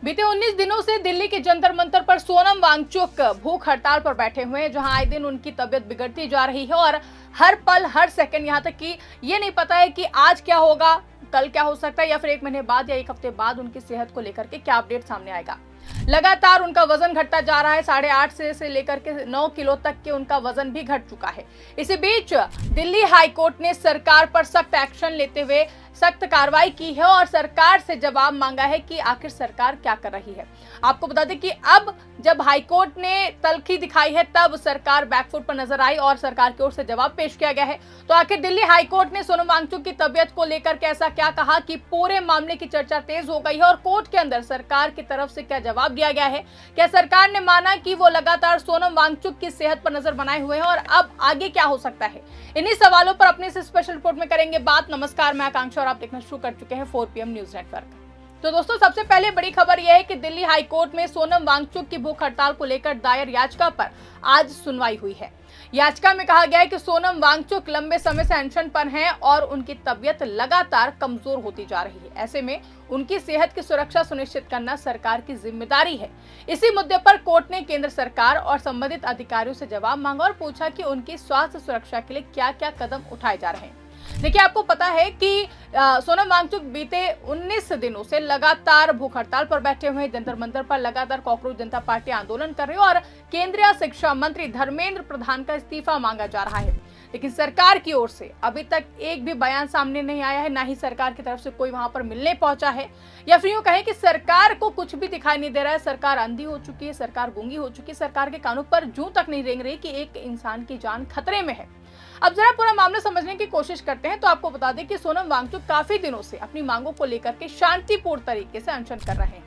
बीते 19 दिनों से दिल्ली के जंतर मंतर पर सोनम वांगचुक भूख हड़ताल पर बैठे हुए हैं, जहां आए दिन उनकी तबीयत बिगड़ती जा रही है और हर पल हर सेकंड यहां तक कि ये नहीं पता है कि आज क्या होगा, कल क्या हो सकता है या फिर 1 महीने बाद या 1 हफ्ते बाद उनकी सेहत को लेकर के क्या अपडेट सामने आएगा। लगातार उनका वजन घटता जा रहा है। 8.5 से लेकर के 9 किलो तक के उनका वजन भी घट चुका है। इसी बीच दिल्ली हाईकोर्ट ने सरकार पर सख्त एक्शन लेते हुए सख्त कार्रवाई की है और सरकार से जवाब मांगा है कि आखिर सरकार क्या कर रही है। आपको बता दें कि अब जब हाईकोर्ट ने तल्खी दिखाई है तब सरकार बैकफुट पर नजर आई और सरकार की ओर से जवाब पेश किया गया है। तो आखिर दिल्ली हाईकोर्ट ने सोनम वांगचुक की तबीयत को लेकर के ऐसा क्या कहा कि पूरे मामले की चर्चा तेज हो गई है और कोर्ट के अंदर सरकार की तरफ से क्या जवाब दिया गया है। क्या सरकार ने माना कि वो लगातार सोनम वांगचुक की सेहत पर नजर बनाए हुए हैं और अब आगे क्या हो सकता है, इन्हीं सवालों पर अपने इस स्पेशल रिपोर्ट में करेंगे बात। नमस्कार, मैं आकांक्षा और आप देखना शुरू कर चुके हैं 4 PM न्यूज नेटवर्क। तो दोस्तों, सबसे पहले बड़ी खबर यह है कि दिल्ली हाईकोर्ट में सोनम वांगचुक की भूख हड़ताल को लेकर दायर याचिका पर आज सुनवाई हुई है। याचिका में कहा गया है कि सोनम वांगचुक लंबे समय से अनशन पर हैं और उनकी तबीयत लगातार कमजोर होती जा रही है। ऐसे में उनकी सेहत की सुरक्षा सुनिश्चित करना सरकार की जिम्मेदारी है। इसी मुद्दे पर कोर्ट ने केंद्र सरकार और संबंधित अधिकारियों से जवाब मांगा और पूछा कि उनकी स्वास्थ्य सुरक्षा के लिए क्या क्या कदम उठाए जा रहे हैं। देखिए, आपको पता है कि सोनम वांगचुक बीते 19 दिनों से लगातार भूख हड़ताल पर बैठे हुए हैं। जंतर मंतर पर लगातार कॉकरोच जनता पार्टी आंदोलन कर रही है और केंद्रीय शिक्षा मंत्री धर्मेंद्र प्रधान का इस्तीफा मांगा जा रहा है। लेकिन सरकार की ओर से अभी तक एक भी बयान सामने नहीं आया है, ना ही सरकार की तरफ से कोई वहां पर मिलने पहुंचा है, या फिर यूं कहें कि सरकार को कुछ भी दिखाई नहीं दे रहा है। सरकार अंधी हो चुकी है, सरकार गूंगी हो चुकी है, सरकार के कानों पर जूं तक नहीं रेंग रही कि एक इंसान की जान खतरे में है। अब जरा पूरा मामला समझने की कोशिश करते हैं तो आपको बता दें कि सोनम वांगचुक काफी दिनों से अपनी मांगों को लेकर के शांतिपूर्ण तरीके से अनशन कर रहे हैं।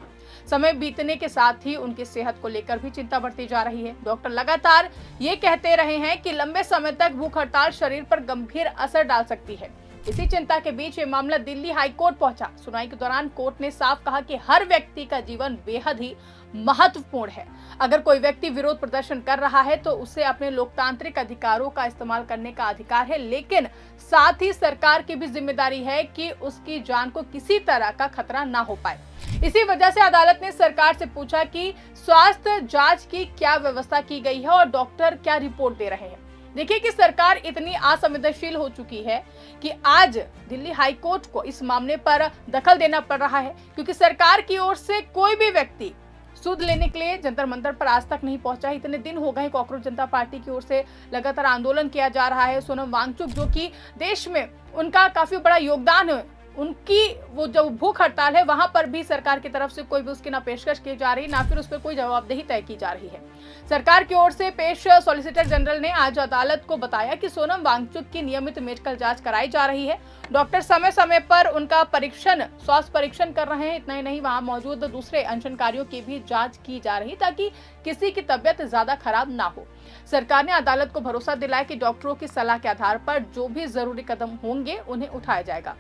समय बीतने के साथ ही उनकी सेहत को लेकर भी चिंता बढ़ती जा रही है। डॉक्टर लगातार ये कहते रहे हैं कि लंबे समय तक भूख हड़ताल शरीर पर गंभीर असर डाल सकती है। इसी चिंता के बीच ये मामला दिल्ली हाईकोर्ट पहुंचा। सुनवाई के दौरान कोर्ट ने साफ कहा कि हर व्यक्ति का जीवन बेहद ही महत्वपूर्ण है। अगर कोई व्यक्ति विरोध प्रदर्शन कर रहा है तो उसे अपने लोकतांत्रिक अधिकारों का इस्तेमाल करने का अधिकार है, लेकिन साथ ही सरकार की भी जिम्मेदारी है कि उसकी जान को किसी तरह का खतरा ना हो पाए। इसी वजह से अदालत ने सरकार से पूछा कि स्वास्थ्य जांच की क्या व्यवस्था की गई है और डॉक्टर क्या रिपोर्ट दे रहे हैं। देखिए कि सरकार इतनी असंवेदनशील हो चुकी है कि आज दिल्ली हाईकोर्ट को इस मामले पर दखल देना पड़ रहा है, क्योंकि सरकार की ओर से कोई भी व्यक्ति सुध लेने के लिए जंतर मंतर पर आज तक नहीं पहुंचा। इतने दिन हो गए कॉकरोच जनता पार्टी की ओर से लगातार आंदोलन किया जा रहा है। सोनम वांगचुक, जो कि देश में उनका काफी बड़ा योगदान है, उनकी वो जो भूख हड़ताल है वहां पर भी सरकार की तरफ से कोई भी उसकी ना पेशकश की जा रही, ना फिर उस पर कोई जवाबदेही तय की जा रही है। सरकार की ओर से पेश सॉलिसिटर जनरल ने आज अदालत को बताया कि सोनम वांगचुक की नियमित मेडिकल जांच कराई जा रही है। डॉक्टर समय समय पर उनका स्वास्थ्य परीक्षण कर रहे हैं। इतना ही नहीं, वहां मौजूद दूसरे अनशनकारियों की भी जांच की जा रही ताकि किसी की तबियत ज्यादा खराब ना हो। सरकार ने अदालत को भरोसा दिलाया कि डॉक्टरों की सलाह के आधार पर जो भी जरूरी कदम होंगे उन्हें उठाया जाएगा।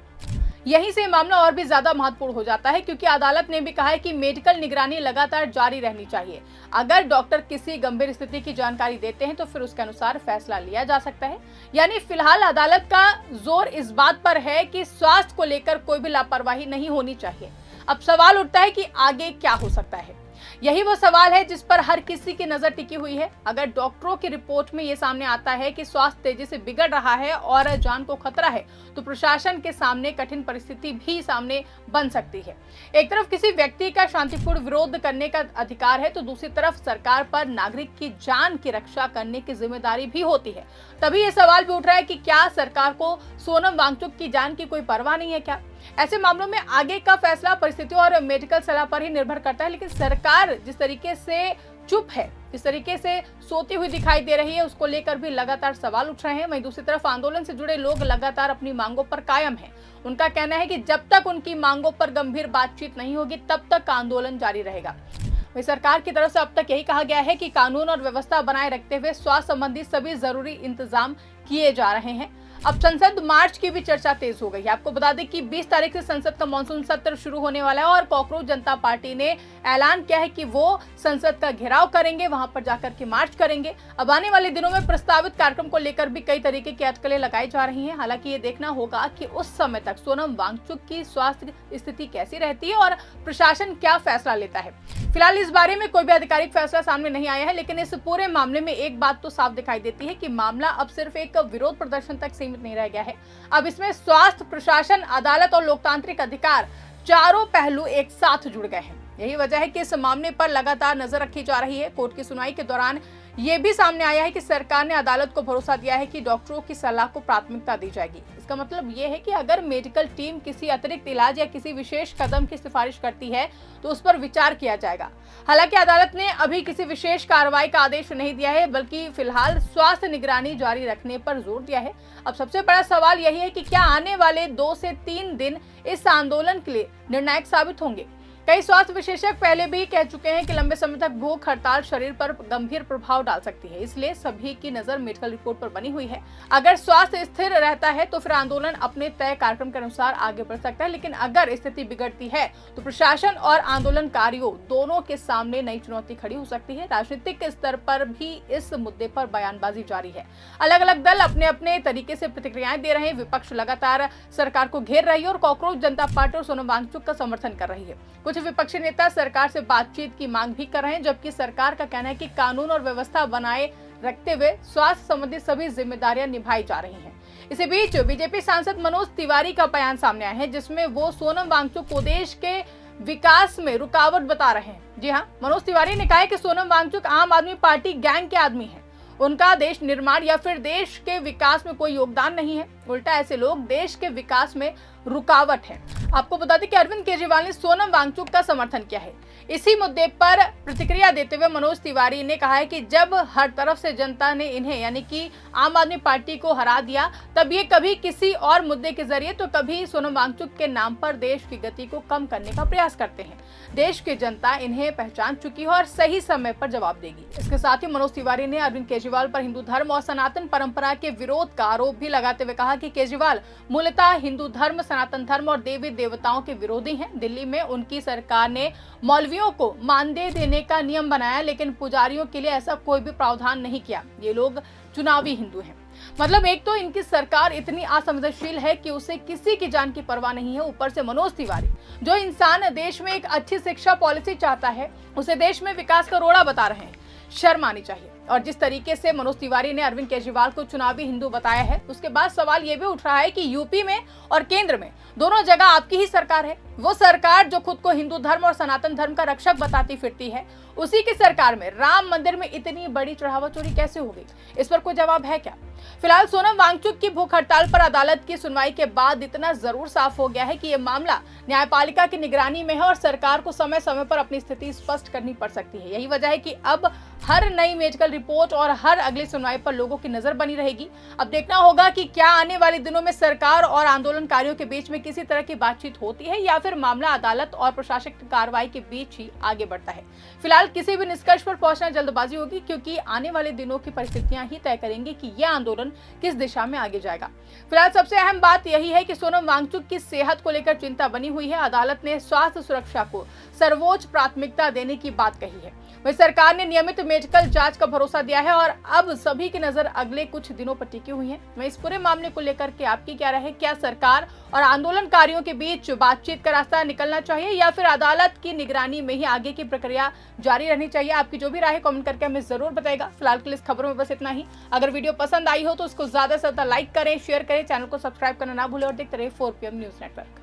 यहीं से मामला और भी ज्यादा महत्वपूर्ण हो जाता है, क्योंकि अदालत ने भी कहा है कि मेडिकल निगरानी लगातार जारी रहनी चाहिए। अगर डॉक्टर किसी गंभीर स्थिति की जानकारी देते हैं तो फिर उसके अनुसार फैसला लिया जा सकता है। यानी फिलहाल अदालत का जोर इस बात पर है कि स्वास्थ्य को लेकर कोई भी लापरवाही नहीं होनी चाहिए। अब सवाल उठता है कि आगे क्या हो सकता है। यही वो सवाल है जिस पर हर किसी की नजर टिकी हुई है। अगर डॉक्टरों की रिपोर्ट में ये सामने आता है कि स्वास्थ्य तेजी से बिगड़ रहा है और जान को खतरा है, तो प्रशासन के सामने कठिन परिस्थिति भी सामने बन सकती है। एक तरफ किसी व्यक्ति का शांतिपूर्ण विरोध करने का अधिकार है, तो दूसरी तरफ सरकार पर नागरिक की जान की रक्षा करने की जिम्मेदारी भी होती है। तभी ये सवाल भी उठ रहा है कि क्या सरकार को सोनम वांगचुक की जान की कोई परवाह नहीं है क्या? ऐसे मामलों में आगे का फैसला परिस्थितियों और मेडिकल सलाह पर ही निर्भर करता है। लेकिन सरकार जिस तरीके से चुप है, जिस तरीके से सोती हुई दिखाई दे रही है, उसको लेकर भी लगातार सवाल उठ रहे हैं। वहीं दूसरी तरफ आंदोलन से जुड़े लोग लगातार अपनी मांगों पर कायम हैं। उनका कहना है कि जब तक उनकी मांगों पर गंभीर बातचीत नहीं होगी तब तक आंदोलन जारी रहेगा। वहीं सरकार की तरफ से अब तक यही कहा गया है कि कानून और व्यवस्था बनाए रखते हुए स्वास्थ्य संबंधी सभी जरूरी इंतजाम किए जा रहे हैं। अब संसद मार्च की भी चर्चा तेज हो गई है। आपको बता दें कि 20 तारीख से संसद का मानसून सत्र शुरू होने वाला है और कॉकरोच जनता पार्टी ने ऐलान किया है कि वो संसद का घेराव करेंगे, वहां पर जाकर के मार्च करेंगे। अब आने वाले दिनों में प्रस्तावित कार्यक्रम को लेकर भी कई तरीके की अटकलें लगाई जा रही हैं। हालांकि ये देखना होगा कि उस समय तक सोनम वांगचुक की स्वास्थ्य स्थिति कैसी रहती है और प्रशासन क्या फैसला लेता है। फिलहाल इस बारे में कोई भी आधिकारिक फैसला सामने नहीं आया है, लेकिन इस पूरे मामले में एक बात तो साफ दिखाई देती है कि मामला अब सिर्फ एक विरोध प्रदर्शन तक सीमित नहीं रह गया है। अब इसमें स्वास्थ्य, प्रशासन, अदालत और लोकतांत्रिक अधिकार चारों पहलू एक साथ जुड़ गए हैं। यही वजह है कि इस मामले पर लगातार नजर रखी जा रही है। कोर्ट की सुनवाई के दौरान ये भी सामने आया है कि सरकार ने अदालत को भरोसा दिया है कि डॉक्टरों की सलाह को प्राथमिकता दी जाएगी। इसका मतलब ये है कि अगर मेडिकल टीम किसी अतिरिक्त इलाज या किसी विशेष कदम की सिफारिश करती है तो उस पर विचार किया जाएगा। हालांकि अदालत ने अभी किसी विशेष कार्रवाई का आदेश नहीं दिया है, बल्कि फिलहाल स्वास्थ्य निगरानी जारी रखने पर जोर दिया है। अब सबसे बड़ा सवाल यही है कि क्या आने वाले 2 से 3 दिन इस आंदोलन के लिए निर्णायक साबित होंगे। कई स्वास्थ्य विशेषज्ञ पहले भी कह चुके हैं कि लंबे समय तक भूख हड़ताल शरीर पर गंभीर प्रभाव डाल सकती है, इसलिए सभी की नजर मेडिकल रिपोर्ट पर बनी हुई है। अगर स्वास्थ्य स्थिर रहता है तो फिर आंदोलन अपने तय कार्यक्रम के अनुसार आगे बढ़ सकता है, लेकिन अगर स्थिति बिगड़ती है तो प्रशासन और आंदोलनकारियों दोनों के सामने नई चुनौती खड़ी हो सकती है। राजनीतिक स्तर पर भी इस मुद्दे पर बयानबाजी जारी है। अलग अलग दल अपने अपने तरीके से प्रतिक्रियाएं दे रहे हैं। विपक्ष लगातार सरकार को घेर रही है और कॉकरोच जनता पार्टी और सोनम वांगचुक का समर्थन कर रही है। कुछ विपक्षी नेता सरकार से बातचीत की मांग भी कर रहे हैं, जबकि सरकार का कहना है कि कानून और व्यवस्था बनाए रखते हुए स्वास्थ्य संबंधी सभी जिम्मेदारियां निभाई जा रही हैं। इसी बीच बीजेपी सांसद मनोज तिवारी का बयान सामने आया है, जिसमें वो सोनम वांगचुक को देश के विकास में रुकावट बता रहे हैं। जी हाँ, मनोज तिवारी ने कहा है कि सोनम वांगचुक आम आदमी पार्टी गैंग के आदमी है। उनका देश निर्माण या फिर देश के विकास में कोई योगदान नहीं है, उल्टा ऐसे लोग देश के विकास में रुकावट है। आपको बता दें कि अरविंद केजरीवाल ने सोनम वांगचुक का समर्थन किया है। इसी मुद्दे पर प्रतिक्रिया देते हुए मनोज तिवारी ने कहा है कि जब हर तरफ से जनता ने इन्हें यानी कि आम आदमी पार्टी को हरा दिया, तब ये कभी किसी और मुद्दे के जरिए तो कभी सोनम वांगचुक के नाम पर देश की गति को कम करने का प्रयास करते हैं। देश की जनता इन्हें पहचान चुकी है और सही समय पर जवाब देगी। इसके साथ ही मनोज तिवारी ने अरविंद केजरीवाल पर हिंदू धर्म और सनातन परंपरा के विरोध का आरोप भी लगाते हुए कहा कि केजरीवाल मूलतः हिंदू धर्म, सनातन धर्म और देवी देवताओं के विरोधी हैं। दिल्ली में उनकी सरकार ने मौलवियों को मानदेय देने का नियम बनाया, लेकिन पुजारियों के लिए ऐसा कोई भी प्रावधान नहीं किया। ये लोग चुनावी हिंदू हैं। मतलब एक तो इनकी सरकार इतनी असंवेदनशील है कि उसे किसी की जान की परवाह नहीं है। ऊपर से मनोज तिवारी, जो इंसान देश में एक अच्छी शिक्षा पॉलिसी चाहता है, उसे देश में विकास का रोड़ा बता रहे हैं। शर्म आनी चाहिए। और जिस तरीके से मनोज तिवारी ने अरविंद केजरीवाल को चुनावी हिंदू बताया है, उसके बाद सवाल ये भी उठ रहा है कि यूपी में और केंद्र में दोनों जगह आपकी ही सरकार है। वो सरकार जो खुद को हिंदू धर्म और सनातन धर्म का रक्षक बताती फिरती है, उसी की सरकार में राम मंदिर में इतनी बड़ी चढ़ावा चोरी कैसे हो गई? इस पर कोई जवाब है क्या? फिलहाल सोनम वांगचुक की भूख हड़ताल पर अदालत की सुनवाई के बाद इतना जरूर साफ हो गया है कि ये मामला न्यायपालिका की निगरानी में है और सरकार को समय समय पर अपनी स्थिति स्पष्ट करनी पड़ सकती है। यही वजह है कि अब हर नई मेडिकल रिपोर्ट और हर अगली सुनवाई पर लोगों की नजर बनी रहेगी। अब देखना होगा कि क्या आने वाले दिनों में सरकार और आंदोलनकारियों के बीच में किसी तरह की बातचीत होती है या फिर मामला अदालत और प्रशासनिक कार्रवाई के बीच ही आगे बढ़ता है। फिलहाल किसी भी निष्कर्ष पर पहुंचना जल्दबाजी होगी, क्योंकि आने वाले दिनों की परिस्थितियां ही तय करेंगी कि यह आंदोलन किस दिशा में आगे जाएगा। फिलहाल सबसे अहम बात यही है कि सोनम वांगचुक की सेहत को लेकर चिंता बनी हुई है। अदालत ने स्वास्थ्य सुरक्षा को सर्वोच्च प्राथमिकता देने की बात कही है। वही सरकार ने नियमित मेडिकल जांच का भरोसा दिया है और अब सभी की नजर अगले कुछ दिनों पर टिकी हुई है। वही इस पूरे मामले को लेकर के आपकी क्या राय है? क्या सरकार और आंदोलनकारियों के बीच बातचीत का रास्ता निकलना चाहिए या फिर अदालत की निगरानी में ही आगे की प्रक्रिया जारी रहनी चाहिए? आपकी जो भी राय है कमेंट करके हमें जरूर बताएगा। फिलहाल के लिए इस खबरों में बस इतना ही। अगर वीडियो पसंद आई हो तो उसको ज्यादा से ज्यादा लाइक करें, शेयर करें, चैनल को सब्सक्राइब करना ना भूलें और देखते रहिए 4PM न्यूज नेटवर्क।